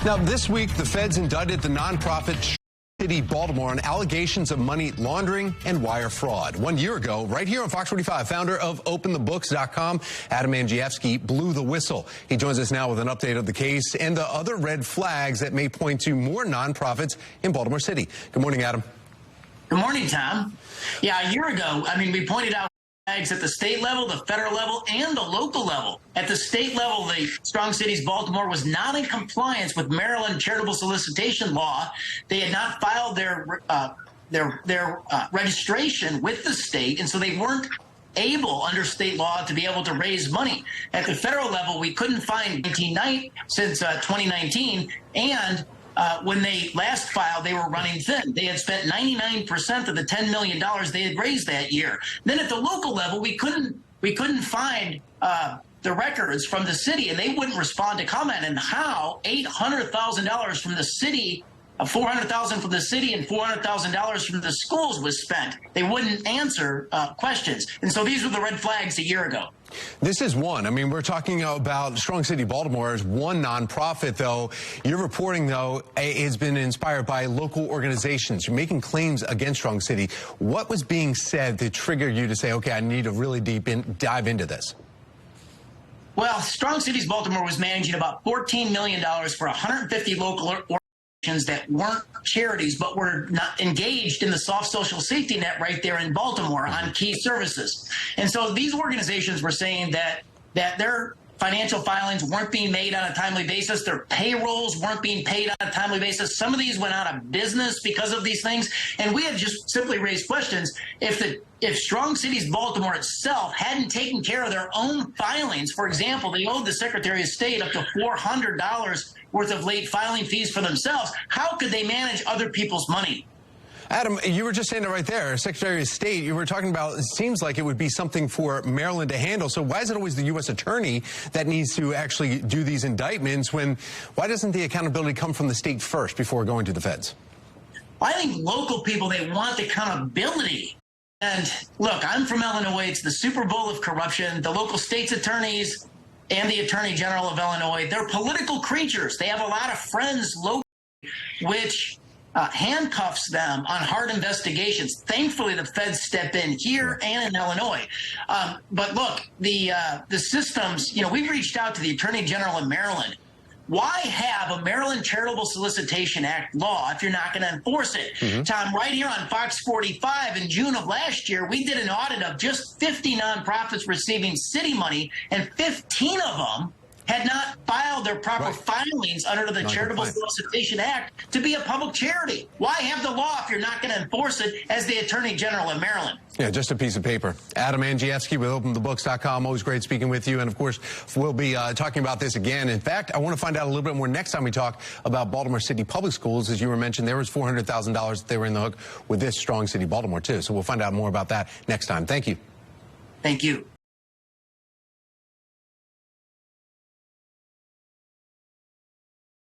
Now, this week, the feds indicted the nonprofit City Baltimore on allegations of money laundering and wire fraud. 1 year ago, right here on Fox 45, founder of OpenTheBooks.com, Adam Andrzejewski, blew the whistle. He joins us now with an update of the case and the other red flags that may point to more nonprofits in Baltimore City. Good morning, Adam. Good morning, Tom. Yeah, a year ago, we pointed out flags at the state level, the federal level, and the local level. At the state level, the Strong Cities Baltimore was not in compliance with Maryland charitable solicitation law. They had not filed their registration with the state, and so they weren't able under state law to be able to raise money. At the federal level, we couldn't find 19 since 2019, and when they last filed, they were running thin. They had spent 99% of the $10 million they had raised that year. Then at the local level, we couldn't find the records from the city, and they wouldn't respond to comment on how $800,000 from the city, $400,000 from the city, and $400,000 from the schools was spent. They wouldn't answer questions, and so these were the red flags a year ago. This is one. We're talking about Strong City Baltimore as one nonprofit, though. Your reporting, though, has been inspired by local organizations. You're making claims against Strong City. What was being said to trigger you to say, okay, I need to really dive into this? Well, Strong Cities Baltimore was managing about $14 million for 150 local organizations that weren't charities but were not engaged in the soft social safety net right there in Baltimore on key services. And so these organizations were saying that their financial filings weren't being made on a timely basis. Their payrolls weren't being paid on a timely basis. Some of these went out of business because of these things. And we have just simply raised questions. If Strong Cities Baltimore itself hadn't taken care of their own filings, for example, they owed the Secretary of State up to $400 worth of late filing fees for themselves, how could they manage other people's money? Adam, you were just saying it right there. Secretary of State, you were talking about, it seems like it would be something for Maryland to handle. So why is it always the U.S. attorney that needs to actually do these indictments why doesn't the accountability come from the state first before going to the feds? I think local people, they want accountability. And look, I'm from Illinois. It's the Super Bowl of corruption. The local state's attorneys and the Attorney General of Illinois, they're political creatures. They have a lot of friends locally, which handcuffs them on hard investigations. Thankfully, the feds step in here and in Illinois. But look, the systems, we've reached out to the Attorney General in Maryland. Why have a Maryland Charitable Solicitation Act law if you're not going to enforce it? Tom, right here on Fox45 in June of last year, we did an audit of just 50 nonprofits receiving city money, and 15 of them had not filed their proper filings under the Charitable Solicitation Act to be a public charity. Why have the law if you're not going to enforce it as the Attorney General of Maryland? Yeah, just a piece of paper. Adam Andrzejewski with OpenTheBooks.com. Always great speaking with you. And, of course, we'll be talking about this again. In fact, I want to find out a little bit more next time we talk about Baltimore City Public Schools. As you were mentioned, there was $400,000 that they were in the hook with this Strong City Baltimore, too. So we'll find out more about that next time. Thank you. Thank you.